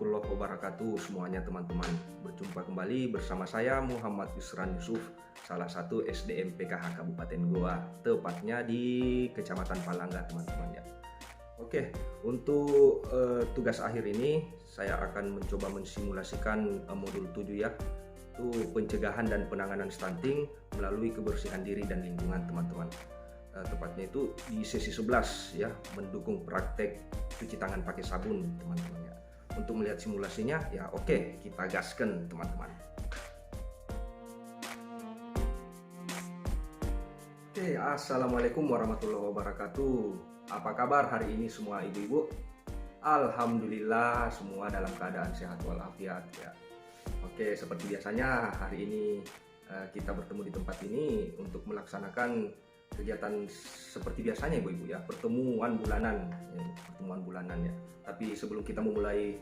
warahmatullahi wabarakatuh semuanya teman-teman. Berjumpa kembali bersama saya Muhammad Yusran Yusuf, salah satu SDM PKH Kabupaten Goa, tepatnya di Kecamatan Palangga teman-teman ya. Oke, untuk tugas akhir ini saya akan mencoba mensimulasikan modul 7 ya. Itu pencegahan dan penanganan stunting melalui kebersihan diri dan lingkungan teman-teman. Tepatnya itu di sesi 11 ya, mendukung praktek cuci tangan pakai sabun teman-teman ya. Untuk melihat simulasinya ya oke, kita gaskan teman-teman. Oke, assalamualaikum warahmatullahi wabarakatuh. Apa kabar hari ini semua ibu-ibu? Alhamdulillah semua dalam keadaan sehat walafiat ya. Oke, seperti biasanya hari ini kita bertemu di tempat ini untuk melaksanakan kegiatan seperti biasanya ibu-ibu ya, pertemuan bulanan ya. Tapi sebelum kita memulai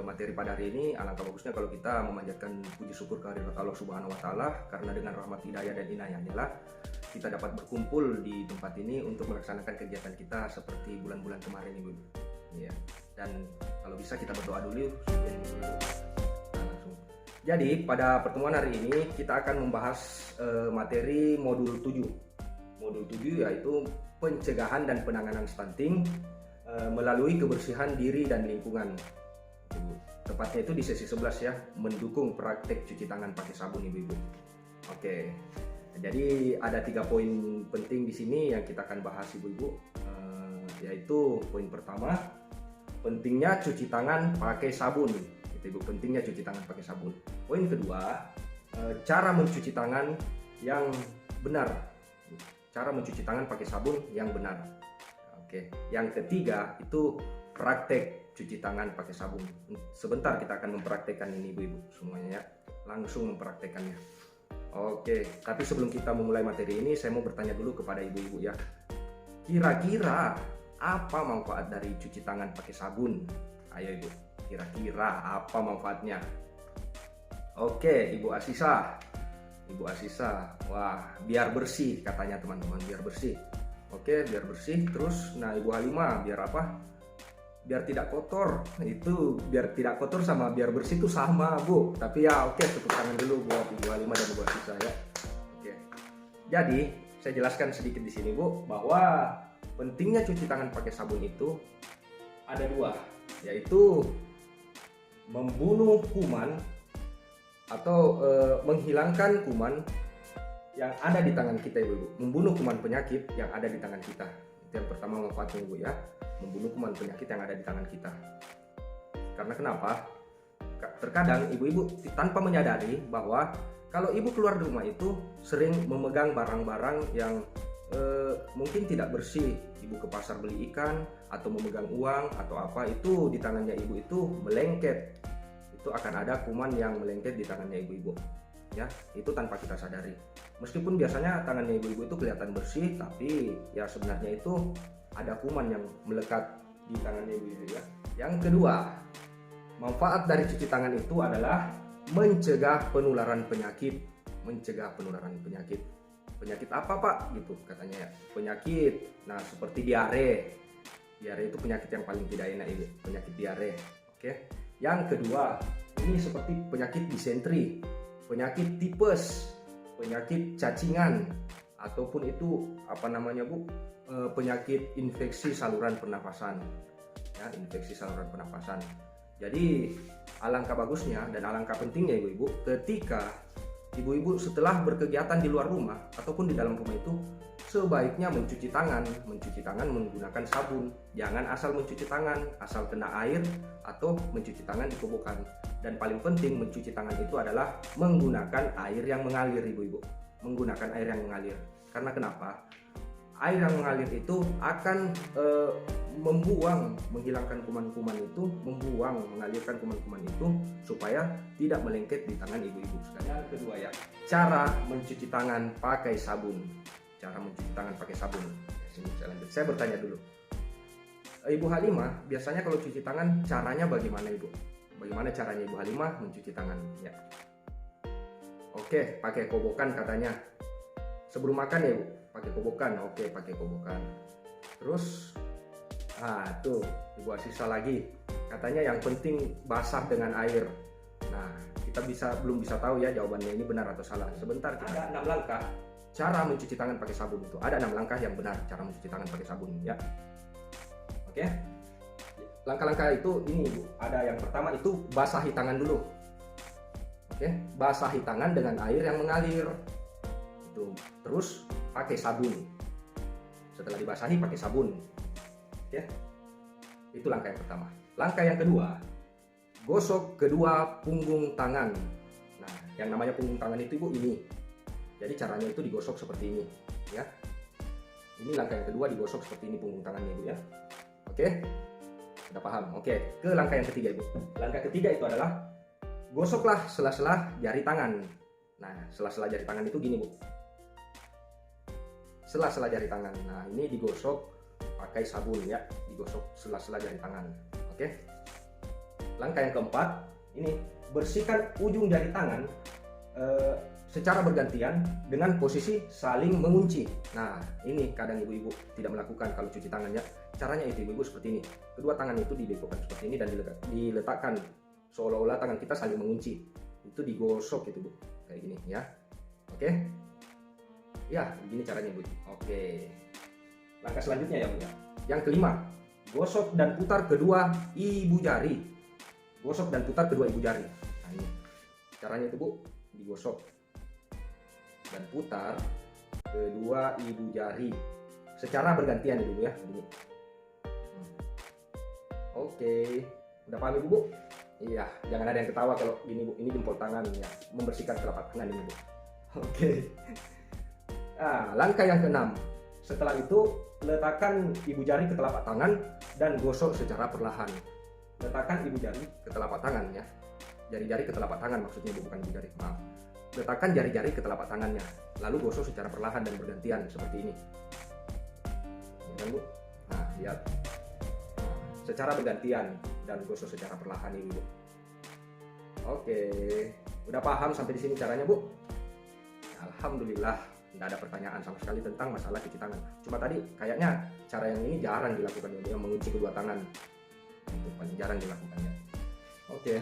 materi pada hari ini, alangkah bagusnya kalau kita memanjatkan puji syukur kehadirat Allah Subhanahu wa taala, karena dengan rahmat hidayah dan inayahnya lah kita dapat berkumpul di tempat ini untuk melaksanakan kegiatan kita seperti bulan-bulan kemarin ibu-ibu ya. Dan kalau bisa kita berdoa dulu sebelum langsung. Jadi pada pertemuan hari ini kita akan membahas materi modul 7. Modul 7 yaitu pencegahan dan penanganan stunting melalui kebersihan diri dan lingkungan. Tepatnya itu di sesi 11 ya, mendukung praktek cuci tangan pakai sabun ibu-ibu. Oke, jadi ada 3 poin penting di sini yang kita akan bahas ibu-ibu, yaitu poin pertama, pentingnya cuci tangan pakai sabun. Itu ibu, pentingnya cuci tangan pakai sabun. Poin kedua, cara mencuci tangan yang benar. Cara mencuci tangan pakai sabun yang benar. Oke. Yang ketiga itu praktek cuci tangan pakai sabun. Sebentar kita akan mempraktekkan ini ibu-ibu semuanya ya. Langsung mempraktekannya. Oke, tapi sebelum kita memulai materi ini saya mau bertanya dulu kepada ibu-ibu ya. Kira-kira apa manfaat dari cuci tangan pakai sabun? Ayo ibu, kira-kira apa manfaatnya? Oke, Ibu Asisa. Ibu Asisa, wah biar bersih katanya teman-teman, biar bersih. Oke, biar bersih. Terus, nah Ibu Halimah biar apa? Biar tidak kotor. Itu biar tidak kotor sama biar bersih itu sama Bu. Tapi ya oke, tepuk tangan dulu buat Ibu Halimah dan Ibu Asisa ya. Oke. Jadi saya jelaskan sedikit di sini Bu, bahwa pentingnya cuci tangan pakai sabun itu ada 2, yaitu membunuh kuman atau menghilangkan kuman yang ada di tangan kita ibu-ibu, membunuh kuman penyakit yang ada di tangan kita. Itu yang pertama manfaatnya ibu ya, membunuh kuman penyakit yang ada di tangan kita. Karena kenapa? Terkadang ibu-ibu tanpa menyadari bahwa kalau ibu keluar dari rumah itu sering memegang barang-barang yang mungkin tidak bersih. Ibu ke pasar beli ikan atau memegang uang atau apa, itu di tangannya ibu itu melengket. Itu akan ada kuman yang melengket di tangannya ibu-ibu ya, itu tanpa kita sadari. Meskipun biasanya tangannya ibu-ibu itu kelihatan bersih, tapi ya sebenarnya itu ada kuman yang melekat di tangannya ibu-ibu ya. Yang kedua, manfaat dari cuci tangan itu adalah mencegah penularan penyakit. Mencegah penularan penyakit. Penyakit apa Pak gitu katanya ya, penyakit nah seperti diare. Diare itu penyakit yang paling tidak enak ibu, penyakit diare. Oke. Yang kedua, ini seperti penyakit disentri, penyakit tipes, penyakit cacingan, ataupun itu apa namanya Bu, penyakit infeksi saluran pernapasan. Ya, infeksi saluran pernapasan. Jadi alangkah bagusnya dan alangkah pentingnya ibu-ibu, ketika ibu-ibu setelah berkegiatan di luar rumah ataupun di dalam rumah itu sebaiknya mencuci tangan menggunakan sabun. Jangan asal mencuci tangan, asal kena air atau mencuci tangan di kobokan. Dan paling penting mencuci tangan itu adalah menggunakan air yang mengalir ibu-ibu. Menggunakan air yang mengalir. Karena kenapa? Air yang mengalir itu akan menghilangkan kuman-kuman itu, mengalirkan kuman-kuman itu supaya tidak melengket di tangan ibu-ibu sekalian. Yang kedua ya, cara mencuci tangan pakai sabun. Cara mencuci tangan pakai sabun. Saya lanjut. Saya bertanya dulu. Ibu Halimah, biasanya kalau cuci tangan caranya bagaimana Ibu? Bagaimana caranya Ibu Halimah mencuci tangan? Ya. Oke, pakai kobokan katanya. Sebelum makan ya Ibu, pakai kobokan. Oke, pakai kobokan. Terus tuh Ibu Asisa lagi Katanya yang penting basah dengan air. Nah, kita belum bisa tahu ya jawabannya ini benar atau salah. Sebentar, ada 6 langkah cara mencuci tangan pakai sabun itu. Ada 6 langkah yang benar cara mencuci tangan pakai sabun ya. Oke. Langkah-langkah itu ini Bu. Ada yang pertama itu basahi tangan dulu. Oke, basahi tangan dengan air yang mengalir. Itu. Terus pakai sabun. Setelah dibasahi pakai sabun. Oke. Itu langkah yang pertama. Langkah yang kedua, gosok kedua punggung tangan. Nah, yang namanya punggung tangan itu Bu ini. Jadi caranya itu digosok seperti ini, ya. Ini langkah yang kedua, digosok seperti ini punggung tangannya Bu ya. Oke, sudah paham. Oke, ke langkah yang ketiga Ibu. Langkah ketiga itu adalah gosoklah sela-sela jari tangan. Nah, sela-sela jari tangan itu gini Bu. Sela-sela jari tangan. Nah, ini digosok pakai sabun ya, digosok sela-sela jari tangan. Oke. Langkah yang keempat, ini bersihkan ujung jari tangan secara bergantian dengan posisi saling mengunci. Nah, ini kadang ibu-ibu tidak melakukan kalau cuci tangannya. Caranya itu ibu-ibu seperti ini. Kedua tangan itu dibekokkan seperti ini dan diletakkan seolah-olah tangan kita saling mengunci. Itu digosok itu Bu, kayak gini ya. Oke. Ya, begini caranya Bu. Oke. Langkah selanjutnya ya Bu ya. Yang kelima, gosok dan putar kedua ibu jari. Gosok dan putar kedua ibu jari. Nah, ini caranya itu Bu, digosok dan putar kedua ibu jari secara bergantian ibu ya. Ini. Oke, udah paham Ibu Bu? Iya, jangan ada yang ketawa kalau gini Bu. Ini jempol tangan ya, membersihkan telapak tangan ini Bu. Oke. Nah, langkah yang keenam. Setelah itu letakkan ibu jari ke telapak tangan dan gosok secara perlahan. Letakkan ibu jari ke telapak tangan ya. Jari-jari ke telapak tangan maksudnya Bu, bukan ibu jari. Maaf. Letakkan jari-jari ke telapak tangannya, lalu gosok secara perlahan dan bergantian seperti ini. Ya kan Bu? Nah, lihat. Secara bergantian dan gosok secara perlahan ini Bu. Oke, udah paham sampai di sini caranya Bu? Alhamdulillah, nggak ada pertanyaan sama sekali tentang masalah cuci tangan. Cuma tadi kayaknya cara yang ini jarang dilakukan, yang mengunci kedua tangan. Itu paling jarang dilakukan ya. Oke,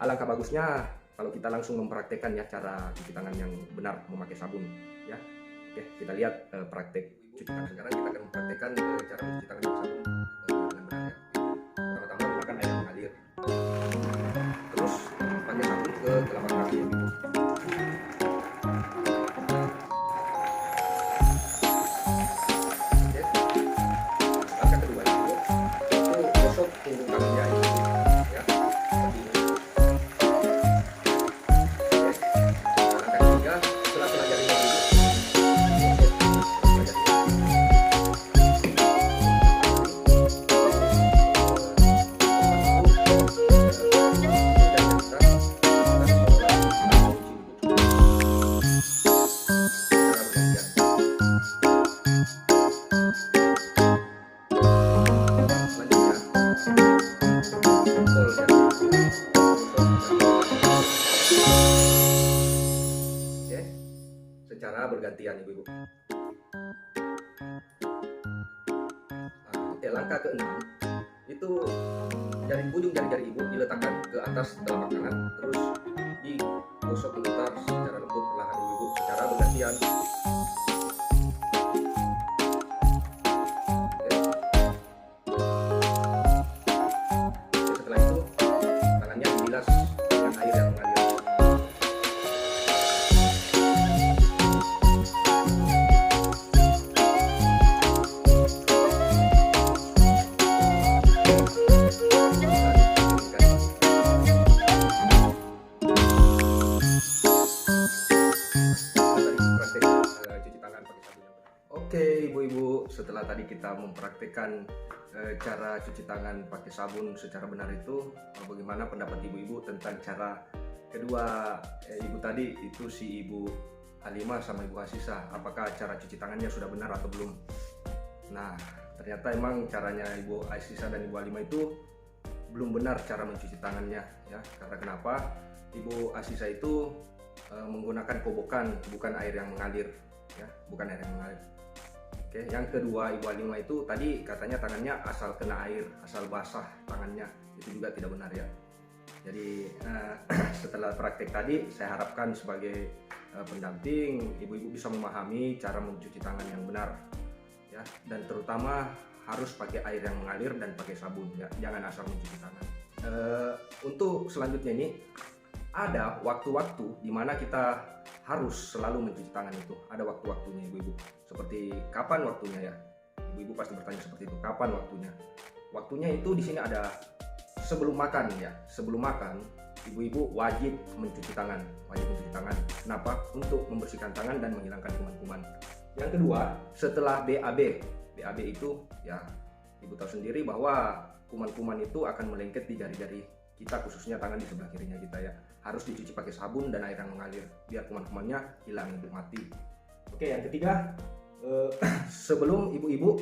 alangkah bagusnya kalau kita langsung mempraktekkan ya cara cuci tangan yang benar memakai sabun ya. Oke, kita lihat praktek cuci tangan. Sekarang kita akan mempraktekkan cara mencuci tangan dengan sabun dengan benar ya. Pertama-tama gunakan air yang mengalir. Terus pakai sabun ke telapak kaki gitu. Secara bergantian ibu-ibu. Oke, langkah ke-6 itu ujung jari-jari ibu diletakkan ke atas telapak tangan, terus digosok memutar secara lembut perlahan ibu secara bergantian. Setelah itu tangannya dibilas dengan air yang mengalir. Oke ibu-ibu, setelah tadi kita mempraktikkan cara cuci tangan pakai sabun secara benar itu, bagaimana pendapat ibu-ibu tentang cara kedua ibu tadi, itu si Ibu Halimah sama Ibu Asisah? Apakah cara cuci tangannya sudah benar atau belum? Nah, ternyata emang caranya Ibu Asisah dan Ibu Halimah itu belum benar cara mencuci tangannya ya. Karena kenapa? Ibu Asisah itu menggunakan kobokan, bukan air yang mengalir ya, bukan air yang mengalir. Oke, yang kedua Ibu Alima itu tadi katanya tangannya asal kena air, asal basah tangannya, itu juga tidak benar ya. Jadi setelah praktek tadi, saya harapkan sebagai pendamping ibu-ibu bisa memahami cara mencuci tangan yang benar ya, dan terutama harus pakai air yang mengalir dan pakai sabun ya, jangan asal mencuci tangan. Untuk selanjutnya ini ada waktu-waktu di mana kita harus selalu mencuci tangan itu. Ada waktu-waktunya ibu-ibu. Seperti kapan waktunya ya? Ibu-ibu pasti bertanya seperti itu. Kapan waktunya? Waktunya itu di sini ada sebelum makan ya. Sebelum makan, ibu-ibu wajib mencuci tangan. Wajib mencuci tangan. Kenapa? Untuk membersihkan tangan dan menghilangkan kuman-kuman. Yang kedua, setelah BAB. BAB itu ya, ibu tahu sendiri bahwa kuman-kuman itu akan melengket di jari-jari kita, khususnya tangan di sebelah kirinya kita ya. Harus dicuci pakai sabun dan air yang mengalir biar kuman-kumannya hilang, hidup mati. Oke, yang ketiga, sebelum ibu-ibu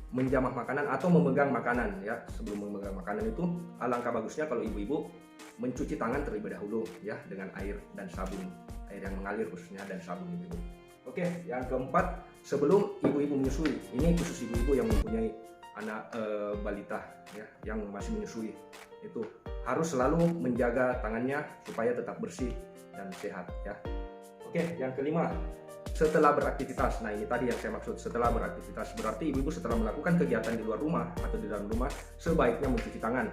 menjamah makanan atau memegang makanan ya, sebelum memegang makanan itu alangkah bagusnya kalau ibu-ibu mencuci tangan terlebih dahulu ya, dengan air dan sabun, air yang mengalir khususnya dan sabun ibu-ibu. Oke, yang keempat, sebelum ibu-ibu menyusui, ini khusus ibu-ibu yang mempunyai anak balita ya, yang masih menyusui, itu harus selalu menjaga tangannya supaya tetap bersih dan sehat ya. Oke, yang kelima, setelah beraktivitas. Nah, ini tadi yang saya maksud, setelah beraktivitas berarti ibu-ibu setelah melakukan kegiatan di luar rumah atau di dalam rumah sebaiknya mencuci tangan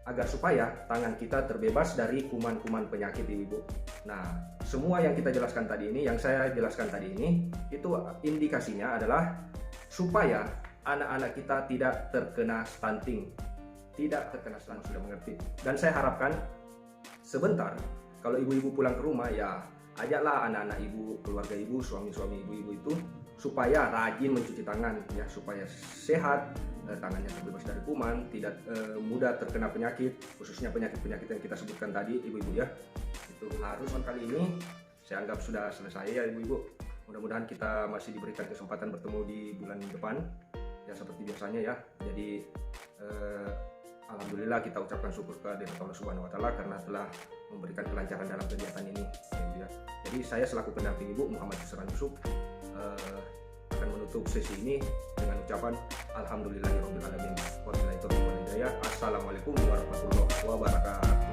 agar supaya tangan kita terbebas dari kuman-kuman penyakit ibu-ibu. Nah, semua yang kita jelaskan tadi ini, yang saya jelaskan tadi ini, itu indikasinya adalah supaya anak-anak kita tidak terkena stunting. Tidak terkena stunting, sudah mengerti. Dan saya harapkan sebentar kalau ibu-ibu pulang ke rumah ya, ajaklah anak-anak ibu, keluarga ibu, suami-suami ibu-ibu itu supaya rajin mencuci tangan ya, supaya sehat, tangannya terbebas dari kuman, tidak mudah terkena penyakit, khususnya penyakit-penyakit yang kita sebutkan tadi ibu-ibu ya. Itu harus. Kali ini saya anggap sudah selesai ya ibu-ibu. Mudah-mudahan kita masih diberikan kesempatan bertemu di bulan depan ya, seperti biasanya ya. Jadi alhamdulillah kita ucapkan syukur ke Allah Subhanahu wa taala karena telah memberikan kelancaran dalam kegiatan ini ya. Jadi saya selaku pendamping ibu Muhammad Yusran Yusuf akan menutup sesi ini dengan ucapan alhamdulillahirabbil alamin. Wabillahi taufiq wal hidayah. Assalamualaikum warahmatullahi wabarakatuh.